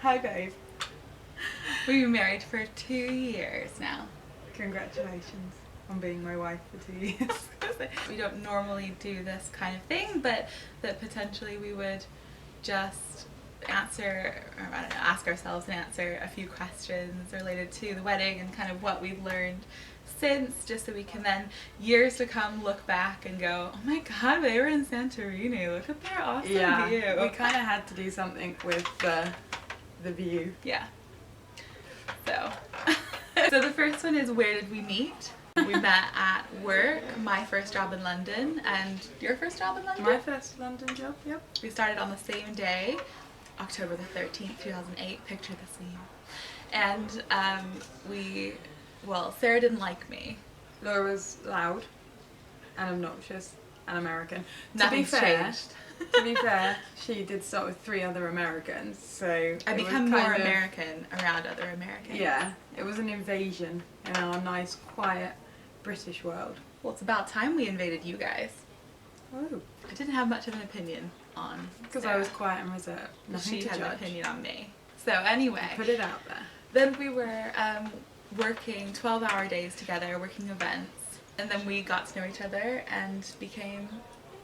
Hi babe. We've been married for 2 years now. Congratulations on being my wife for 2 years. We don't normally do this kind of thing, but that potentially we would just answer, or I don't know, ask ourselves and answer a few questions related to the wedding and kind of what we've learned since, just so we can then, years to come, look back and go, oh my god, they were in Santorini, look at their awesome view. We kind of had to do something with the view. Yeah. So, so the first one is, where did we meet? We met at work, my first job in London, and your first job in London? My first London job, yep. We started on the same day, October the 13th, 2008, picture the scene. And well, Sarah didn't like me. Laura was loud and obnoxious and American. Nothing's changed. To be fair, she did start with 3 other Americans, so I become more American around other Americans. Yeah, it was an invasion in our nice, quiet British world. Well, it's about time we invaded you guys. Oh. I didn't have much of an opinion on Because Sarah. I was quiet and reserved. Nothing She to had judge. an opinion on me. So anyway, Put it out there. then we were working 12-hour days together, working events, and then we got to know each other and became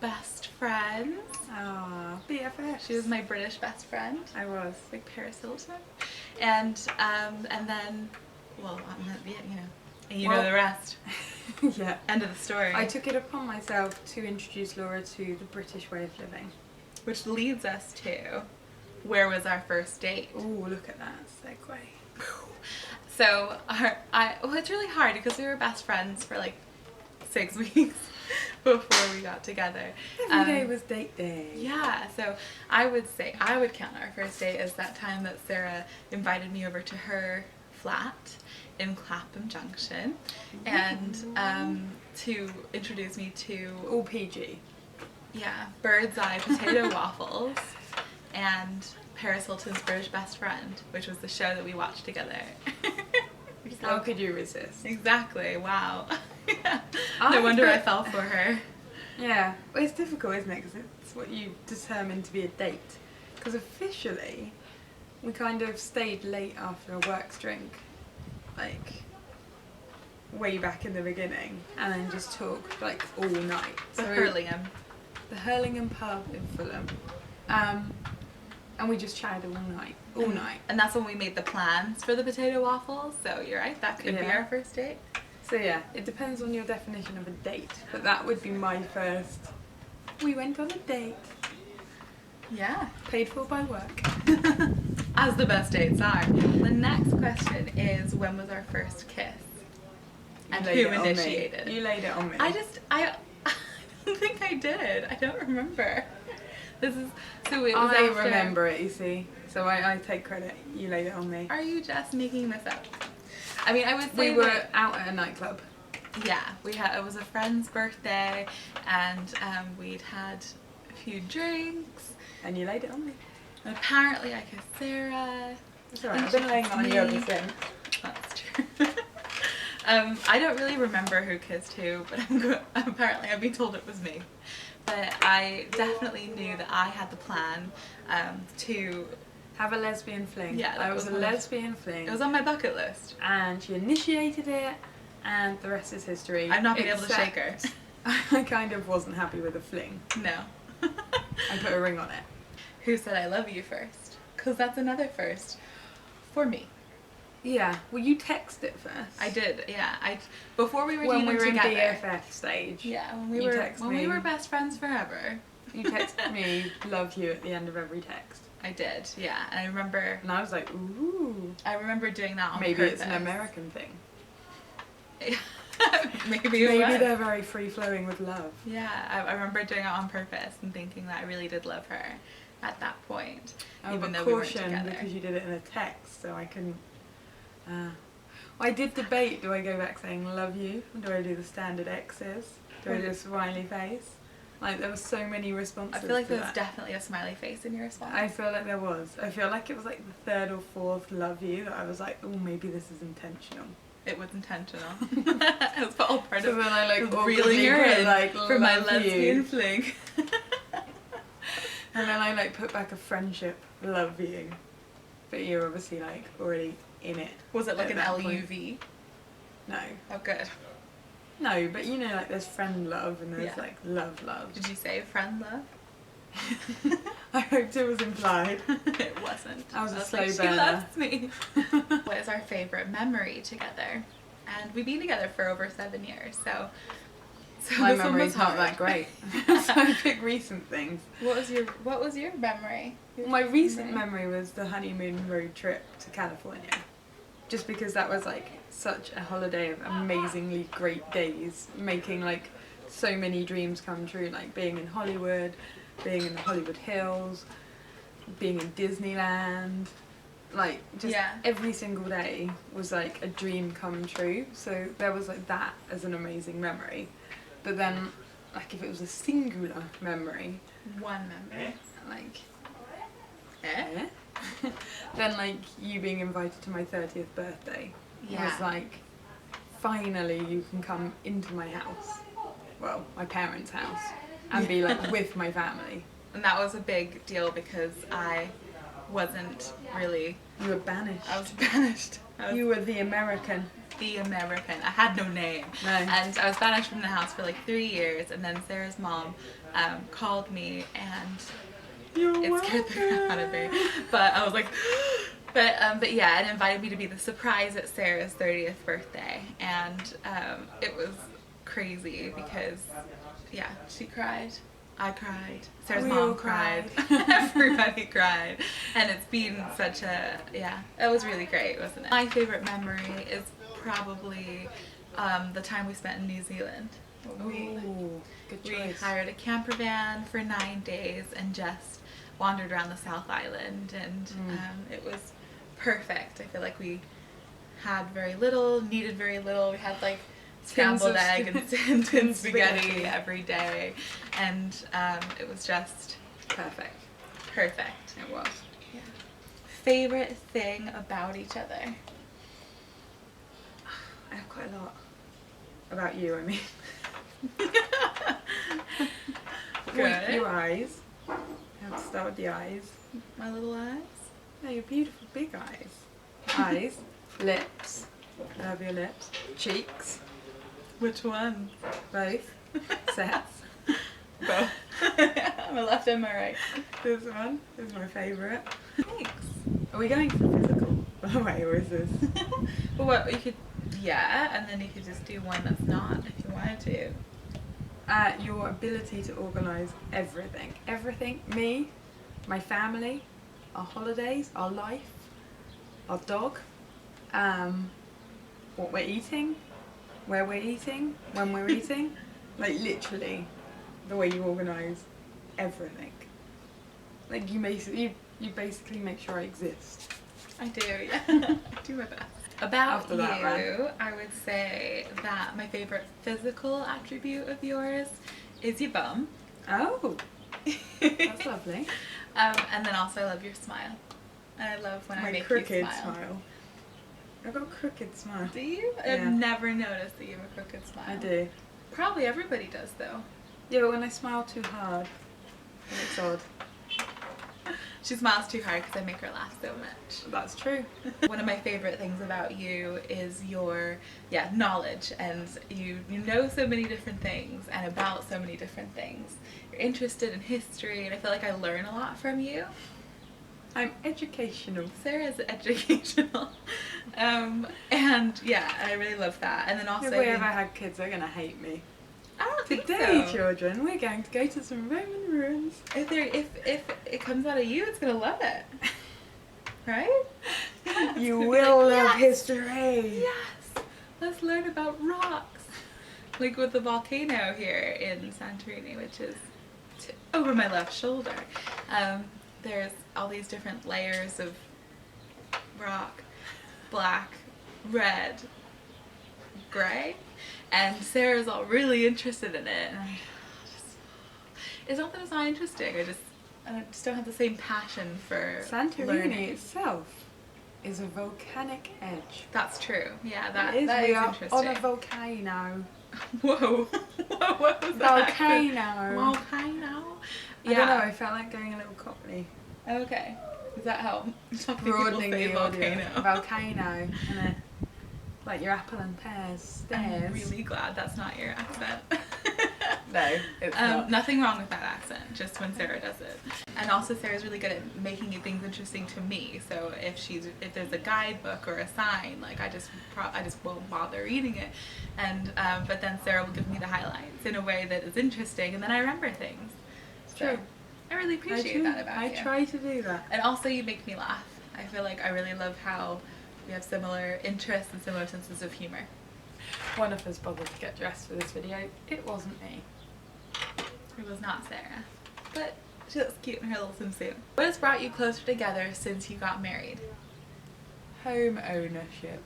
best friends. Ah, BFF. She was my British best friend. I was. Like Paris Hilton. And then, well, you know, and you know the rest. Yeah. End of the story. I took it upon myself to introduce Laura to the British way of living. Which leads us to, where was our first date? Ooh, look at that segue. So, well, it's really hard because we were best friends for like 6 weeks before we got together. Every day was date day. Yeah, so I would count our first date as that time that Sarah invited me over to her flat in Clapham Junction, and to introduce me to all PG. Yeah, Bird's Eye potato waffles and Paris Hilton's British Best Friend, which was the show that we watched together. How could you resist? Exactly, wow. No wonder I fell for her. Yeah, well, it's difficult, isn't it? Because it's what you determine to be a date. Because officially, we kind of stayed late after a works drink, like way back in the beginning, and then just talked like all night. The Hurlingham. The Hurlingham pub in Fulham. And we just chatted all night. And that's when we made the plans for the potato waffles, so you're right, that could be our first date. So yeah, it depends on your definition of a date, but that would be my first. We went on a date. Yeah. Paid for by work. As the best dates are. The next question is, when was our first kiss? And who initiated? You laid it on me. I don't think I did. I don't remember. It was I remember it, you see. So I take credit. You laid it on me. Are you just making this up? I mean, I would say we were out at a nightclub. Yeah, it was a friend's birthday, and we'd had a few drinks. And you laid it on me. And apparently I kissed Sarah. It's alright, I've been laying it on you ever since. That's true. I don't really remember who kissed who, but apparently I've been told it was me. But I definitely knew that I had the plan to have a lesbian fling. Yeah, that was a lesbian fling. It was on my bucket list. And she initiated it, and the rest is history. I've not been able to shake her. I kind of wasn't happy with the fling. No. I put a ring on it. Who said I love you first? Because that's another first for me. Yeah, well, you texted it first. I did, yeah. Before we were when we were together. in BFF stage. Yeah, when we were best friends forever. You texted me, love you, at the end of every text. I did, yeah. And I remember. And I was like, ooh. I remember doing that on Maybe purpose. it's an American thing. Maybe they're very free flowing with love. Yeah, I remember doing it on purpose and thinking that I really did love her at that point. Oh, even but though we weren't caution, together. because you did it in a text, so I couldn't. I did debate, do I go back saying love you, or do I do the standard X's? Do I do a smiley face? Like, there were so many responses. I feel like there was definitely a smiley face in your response. I feel like there was. I feel like it was like the 3rd or 4th love you that I was like, oh, maybe this is intentional. It was intentional. It was all part of then I like reeling her in like, for my lesbian fling. And then I like put back a friendship, love you. but you're obviously like already in it. Was it like at an that point. LUV? No. Oh, good. No, but you know, like there's friend love and there's Yeah. like love. Did you say friend love? I hoped it was implied. It wasn't. I was a slow like, burner. She loves me. What is our favorite memory together? And we've been together for over 7 years, so My this one memory's was not hard. that great. So I pick recent things. What was your memory? My recent memory was the honeymoon road trip to California. Just because that was like such a holiday of amazingly great days, making like so many dreams come true, like being in Hollywood, being in the Hollywood Hills, being in Disneyland, like just every single day was like a dream come true. So there was like that as an amazing memory. But then like if it was a singular memory, One memory. like then like you being invited to my 30th birthday was like finally you can come into my house, well my parents' house, and be like with my family. And that was a big deal because I wasn't really. You were banished. I was banished. You were the American. The American. I had no name. No. And I was banished from the house for like 3 years, and then Sarah's mom called me, and it scared the crap out of me. But I was like, but yeah, it invited me to be the surprise at Sarah's 30th birthday, and it was crazy because she cried. I cried. Sarah's mom cried. Everybody cried. And it's been such a, it was really great, wasn't it? My favorite memory is probably the time we spent in New Zealand. Good We choice. hired a camper van for 9 days and just wandered around the South Island, and it was perfect. I feel like we had very little, needed very little. We had like scrambled egg and tin spaghetti every day, and it was just Perfect. perfect. It was. Yeah. Favorite thing about each other? I have quite a lot. About you, I mean. Good. Your eyes. I have to start with the eyes. My little eyes. No, your beautiful big eyes. Eyes. Lips. Love your lips. Cheeks. Which one? Both. Sets. Both. I'm a left and my right. This one is my favourite. Thanks. Are we going for physical, by the way, or is this? Well, what you could, and then you could just do one that's not if you wanted to. Your ability to organise everything. Everything. Me, my family, our holidays, our life, our dog, what we're eating, where we're eating, when we're eating. Like literally the way you organise everything. Like you basically make sure I exist. I do, yeah. I do my best. About After that, right? I would say that my favorite physical attribute of yours is your bum. Oh, that's lovely. And then also I love your smile. And I love when I My make crooked you smile. I've got a crooked smile. Do you? Yeah. I've never noticed that you have a crooked smile. I do. Probably everybody does though. Yeah, but when I smile too hard, it looks odd. She smiles too hard because I make her laugh so much. That's true. One of my favorite things about you is your knowledge, and you know so many different things and about so many different things. You're interested in history, and I feel like I learn a lot from you. I'm educational. Sarah's educational. And I really love that. And then also If we ever had kids, they're gonna hate me. I don't think Today, so. children, we're going to go to some Roman ruins. If it comes out of you, it's gonna love it. Right? You will love history. Yes! Let's learn about rocks. Like with the volcano here in Santorini, which is over my left shoulder. There's all these different layers of rock. Black, red, grey. And Sarah's all really interested in it. And it's not that it's not interesting, I just don't have the same passion for Santorini learning. itself is a volcanic edge. That's true. Yeah, that It is. is We are interesting. on a volcano. Whoa. What was that? Volcano. Volcano? I don't know, I felt like going a little cockney. Okay. Is that help? Broadening the audience. Volcano. Volcano. And like your apple and pears stairs. I'm really glad that's not your accent. No, it's not. Nothing wrong with that accent, just when Sarah does it. And also Sarah's really good at making things interesting to me. So if there's a guidebook or a sign, like I just won't bother reading it. And but then Sarah will give me the highlights in a way that is interesting, and then I remember things. So True. I really appreciate that about you. I try to do that. And also you make me laugh. I feel like I really love how we have similar interests and similar senses of humor. One of us bothered to get dressed for this video. It wasn't me. It was not Sarah. But she looks cute in her little swimsuit. What has brought you closer together since you got married? Home ownership.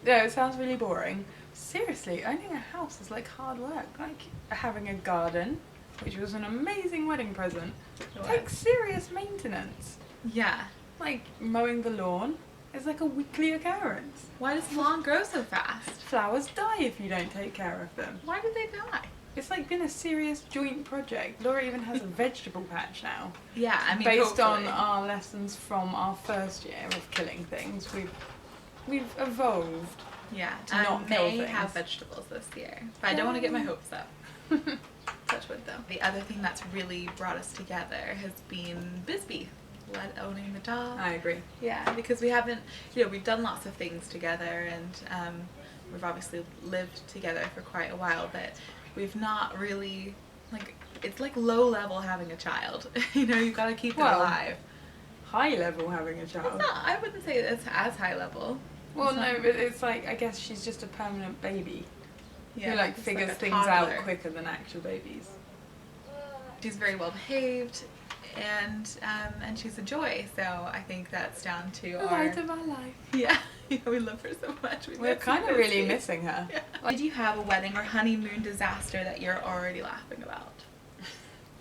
Yeah, it sounds really boring. Seriously, owning a house is like hard work. Like having a garden, which was an amazing wedding present, takes serious maintenance. Yeah. Like mowing the lawn is like a weekly occurrence. Why does the lawn grow so fast? Flowers die if you don't take care of them. Why do they die? It's like been a serious joint project. Laura even has a vegetable patch now. Yeah, I mean, based hopefully. on our lessons from our first year of killing things, we've evolved. Yeah, to I not kill may things. have vegetables this year, but I don't want to get my hopes up. Touch wood though. The other thing that's really brought us together has been Bisbee, owning the dog. I agree. Yeah, because we haven't, we've done lots of things together, and we've obviously lived together for quite a while, but we've not really, like, it's like low level having a child. You've got to keep it alive. High level having a child. It's not, I wouldn't say it's as high level. Well, no, but it's like, I guess she's just a permanent baby. Yeah, who like it's figures like a things toddler. out quicker than actual babies. She's very well behaved, and she's a joy. So I think that's down to The light of our life. Yeah, we love her so much. We're kind of really missing her. Yeah. Did you have a wedding or honeymoon disaster that you're already laughing about?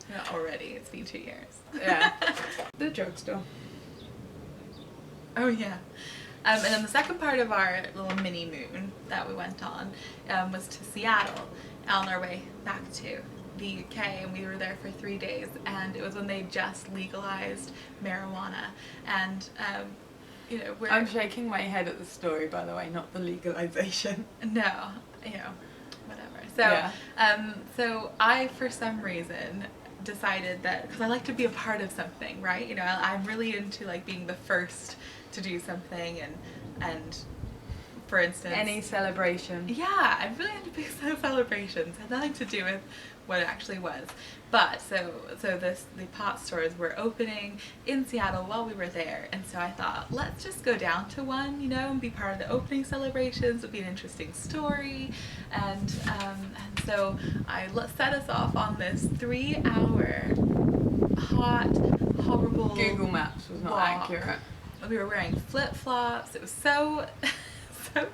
Not already. It's been 2 years. Yeah. The drugstore. Oh yeah. And then the second part of our little mini moon that we went on was to Seattle on our way back to the UK, and we were there for 3 days, and it was when they just legalized marijuana, and I'm shaking my head at the story, by the way, not the legalization. No, whatever. So so I, for some reason, decided that, because I like to be a part of something, right? I'm really into like being the first to do something, and for instance, any celebration. Yeah, I'm really into big celebrations. It had nothing to do with what it actually was. But so the pot stores were opening in Seattle while we were there, and so I thought, let's just go down to one, and be part of the opening celebrations. It'll be an interesting story, and so let's set us off on this 3-hour hot, horrible Google Maps was not walk. accurate. We were wearing flip-flops. It was so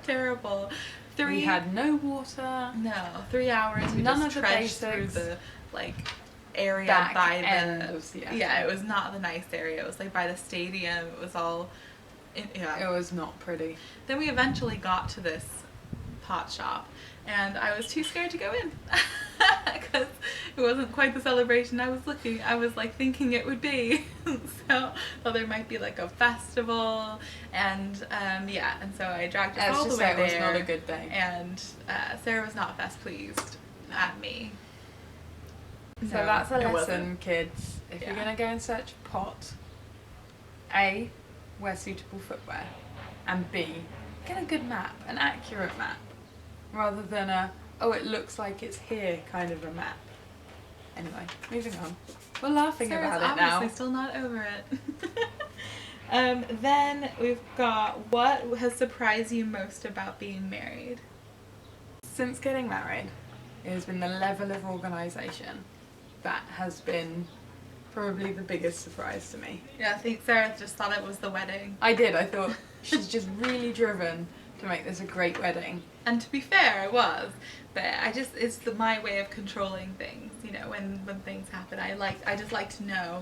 terrible. We had no water. No, 3 hours. We None just of the trudged through basics. the area Back by end the of Seattle. Yeah, it was not the nice area. It was like by the stadium. It was all It was not pretty. Then we eventually got to this pot shop, and I was too scared to go in because it wasn't quite the celebration I was thinking it would be. So there might be like a festival, and so I dragged us all the way there. It was not a good day. And Sarah was not best pleased at me. So that's a lesson, kids. If you're going to go and search pot, A, wear suitable footwear, and B, get a good map, an accurate map, rather than it looks like it's here kind of a map. Anyway, moving on. We're laughing Sarah's about it now. obviously still not over it. Then we've got, what has surprised you most about being married? Since getting married, it has been the level of organisation that has been probably the biggest surprise to me. Yeah, I think Sarah just thought it was the wedding. I did. I thought she's just really driven to make this a great wedding. And to be fair, I was, but it's my way of controlling things. When things happen, I just like to know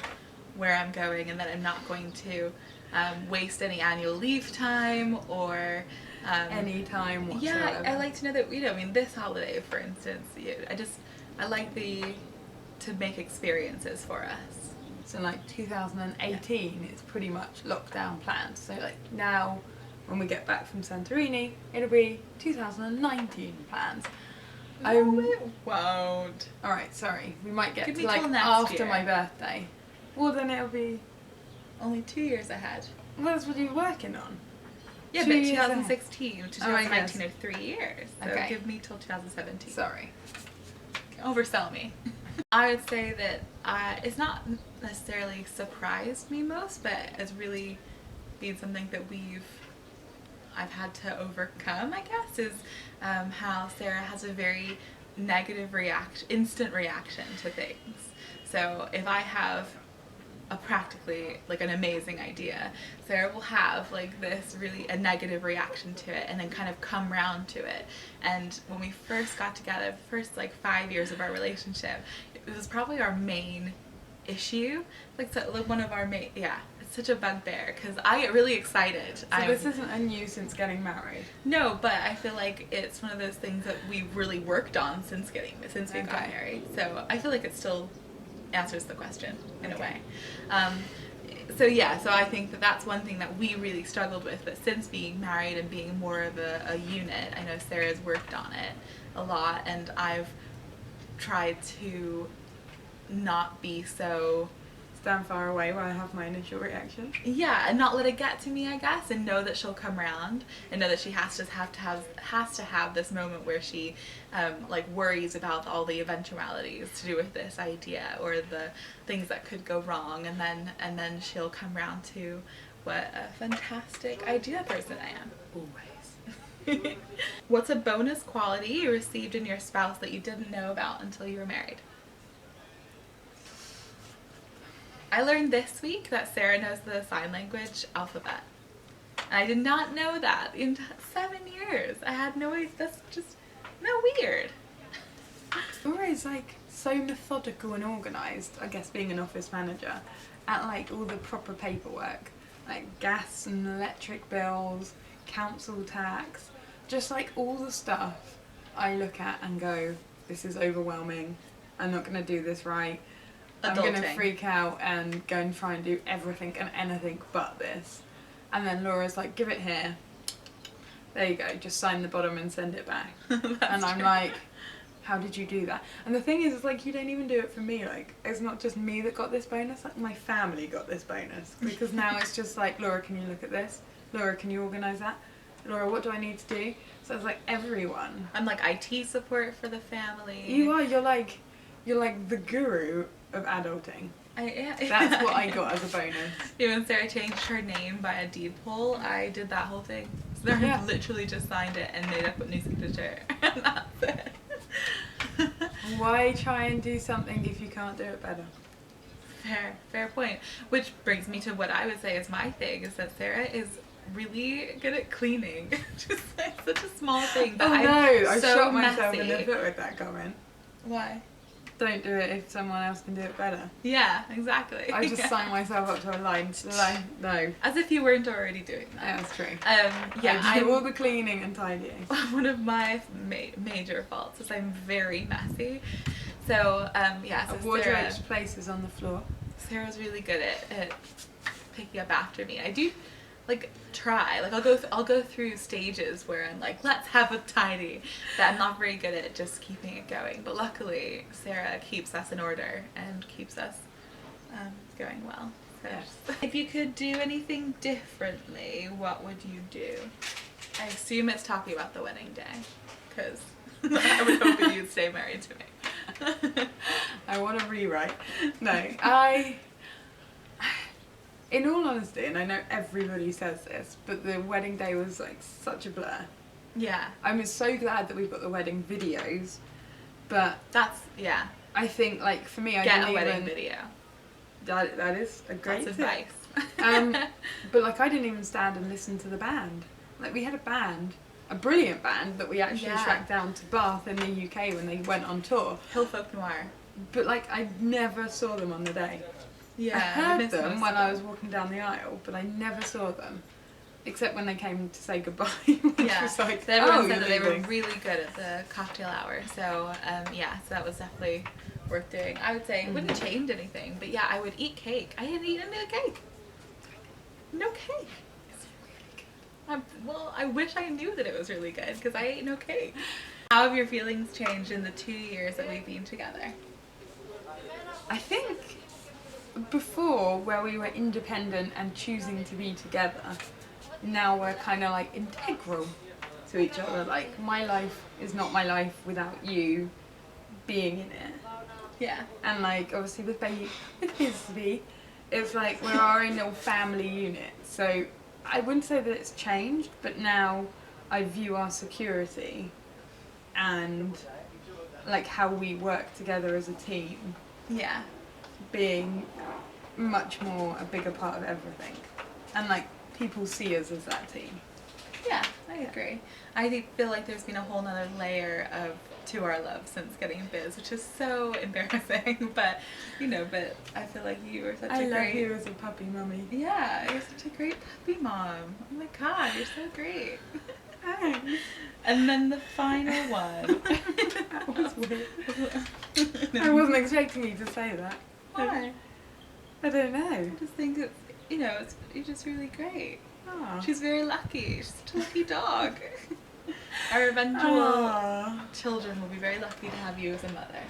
where I'm going, and that I'm not going to waste any annual leave time or any time whatsoever. Yeah, I like to know that this holiday, for instance, I like to make experiences for us. So like 2018 it's pretty much lockdown plans. So like now when we get back from Santorini, it'll be 2019 plans. No, it won't. Alright, sorry. We might get Give to me like till next after year. my birthday. Well then it'll be... Only 2 years ahead. Well, that's what you're working on. Yeah, 2 but years ahead. 2016 to Oh, I 2019 guess. are 3 years. So Okay. give me till 2017. Sorry. Oversell me. I would say that it's not necessarily surprised me most, but it's really been something that I've had to overcome, I guess, is how Sarah has a very negative instant reaction to things. So if I have practically like an amazing idea, Sarah will have like this really a negative reaction to it and then kind of come round to it. And when we first got together, first like 5 years of our relationship, it was probably our main issue, like one of our main, it's such a bugbear because I get really excited. So this isn't a new since getting married? No, but I feel like it's one of those things that we really worked on since we got married. So I feel like it still answers the question in a way. So I think that that's one thing that we really struggled with, but since being married and being more of a unit, I know Sarah's worked on it a lot, and I've tried to not be so... Stand far away while I have my initial reaction. Yeah, and not let it get to me, I guess, and know that she'll come around, and know that she has to have this moment where she like worries about all the eventualities to do with this idea or the things that could go wrong, and then she'll come around to what a fantastic idea person I am. Always. What's a bonus quality you received in your spouse that you didn't know about until you were married? I learned this week that Sarah knows the sign language alphabet. And I did not know that in 7 years. I had no idea. That's just weird. Laura is like so methodical and organised, I guess being an office manager, at like all the proper paperwork, like gas and electric bills, council tax, just like all the stuff I look at and go, this is overwhelming, I'm not going to do this right. I'm going to freak out and go and try and do everything and anything but this. And then Laura's like, give it here. There you go, just sign the bottom and send it back. And I'm like, how did you do that? And the thing is, it's like, you don't even do it for me. Like, it's not just me that got this bonus, like my family got this bonus. Because now it's just like, Laura, can you look at this? Laura, can you organise that? Laura, what do I need to do? So it's like everyone. I'm like IT support for the family. You are, you're like the guru of adulting. That's what I got as a bonus. Even Sarah changed her name by a deed poll, I did that whole thing. So Sarah literally just signed it and made up a new signature. And that's it. Why try and do something if you can't do it better? Fair point. Which brings me to what I would say is my thing, is that Sarah is really good at cleaning. Just like such a small thing. But I so shot myself in the messy. foot with that comment. Why? Don't do it if someone else can do it better. Yeah, exactly. I just signed myself up to a line. No. As if you weren't already doing that. Yeah, that's true. I do all the cleaning and tidying. One of my major faults is I'm very messy. So, so wardrobe's places on the floor. Sarah's really good at picking up after me. I do try. I'll go through stages where I'm like, let's have a tidy. But I'm not very good at just keeping it going. But luckily, Sarah keeps us in order and keeps us going well. So if you could do anything differently, what would you do? I assume it's talking about the wedding day, because I would hope that you'd stay married to me. I want to rewrite. No, in all honesty, and I know everybody says this, but the wedding day was like such a blur. Yeah. I'm so glad that we've got the wedding videos, but I think like for me, I get didn't a wedding even, video. That is a great That's tip. advice. But like I didn't even stand and listen to the band. Like we had a brilliant band that we actually tracked down to Bath in the UK when they went on tour. Hill Folk Noir. But like I never saw them on the day. Yeah, I heard them when I was walking down the aisle, but I never saw them. Except when they came to say goodbye, which was like, everyone said that they were really good at the cocktail hour. So, so that was definitely worth doing. I would say it wouldn't change anything, but yeah, I would eat cake. I hadn't eaten a cake. No cake. Well, I wish I knew that it was really good because I ate no cake. How have your feelings changed in the 2 years that we've been together? I think before, where we were independent and choosing to be together, now we're kind of like integral to each other. Like, my life is not my life without you being in it. Yeah. And like, obviously with Bisbee, it's like we're our own little family unit. So I wouldn't say that it's changed, but now I view our security and like how we work together as a team, Yeah. being much more a bigger part of everything. And like, people see us as that team. Yeah, I agree. I feel like there's been a whole nother layer to our love since getting Biz, which is so embarrassing, but you know, but I feel like you were such a great... I love you as a puppy mummy. Yeah, you're such a great puppy mom. Oh my god, you're so great. Thanks. And then the final one. That was weird. I wasn't expecting you to say that. Why? I don't know. I just think it's, you know, you're just really great. Oh. She's very lucky. She's such a lucky dog. Our eventual children will be very lucky to have you as a mother.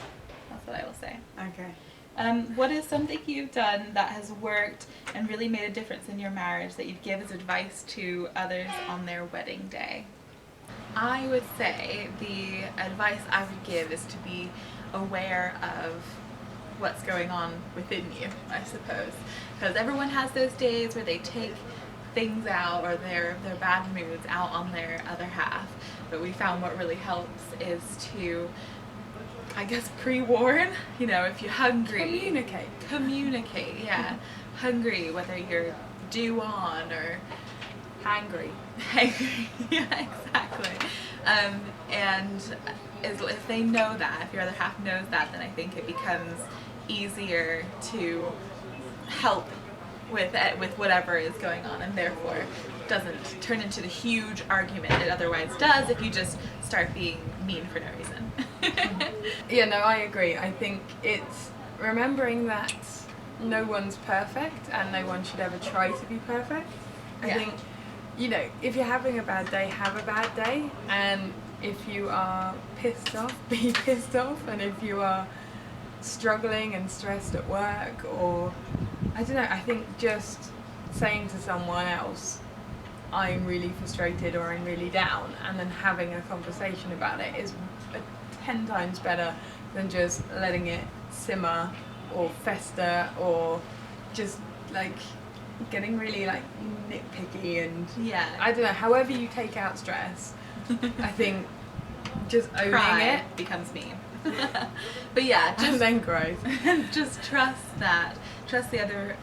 That's what I will say. Okay. What is something you've done that has worked and really made a difference in your marriage that you'd give as advice to others on their wedding day? I would say the advice I would give is to be aware of what's going on within you, I suppose. Because everyone has those days where they take things out, or their bad moods out on their other half. But we found what really helps is to, I guess, pre-warn, you know, if you're hungry. Communicate, yeah. Hungry, whether you're due on or Hangry. hangry. Yeah, exactly. And if they know that, if your other half knows that, then I think it becomes easier to help with whatever is going on, and therefore doesn't turn into the huge argument it otherwise does if you just start being mean for no reason. Yeah, no, I agree. I think it's remembering that no one's perfect and no one should ever try to be perfect. I think, you know, if you're having a bad day, have a bad day, and if you are pissed off, be pissed off, and if you are struggling and stressed at work, or I don't know, I think just saying to someone else, I'm really frustrated or I'm really down, and then having a conversation about it is 10 times better than just letting it simmer or fester, or just like getting really like nitpicky and I don't know, however you take out stress. I think just owning it becomes mean. But yeah, just, and then growth. Just trust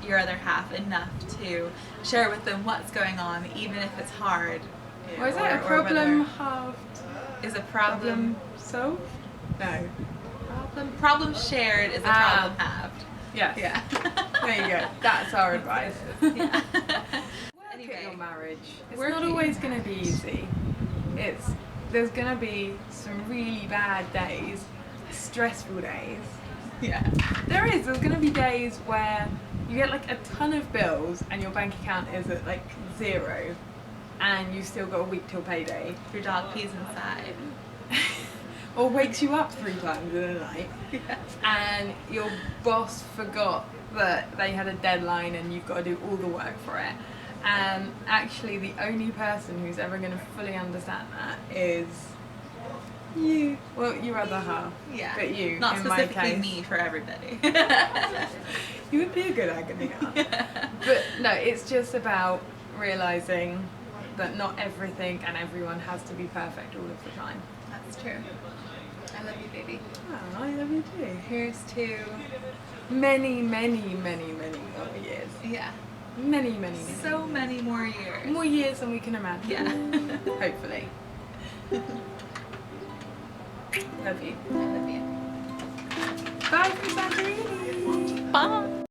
your other half enough to share with them what's going on, even if it's hard. Or is that a problem halved? Is a problem solved? No. Problem shared is a problem halved. Yes. Yeah. There you go. That's our advice. Yeah. Anyway, at your marriage. It's not always going to be easy. There's going to be some really bad days, stressful days. Yeah. There's going to be days where you get like a ton of bills and your bank account is at like 0 and you've still got a week till payday. Your dog pees inside. Or wakes you up 3 times in a night. Yeah. And your boss forgot that they had a deadline and you've got to do all the work for it. And actually the only person who's ever going to fully understand that is you. Well, your other half. Yeah. But you, not in my specifically case. me, for everybody. You would be a good agony aunt. But no, it's just about realising that not everything and everyone has to be perfect all of the time. That's true. I love you, baby. Oh, I love you too. Here's to many, many, many, many more years. Yeah. Many, many, many. So many more years. More years than we can imagine. Yeah. Hopefully. Love you. I love you. Bye from Santorini. Bye.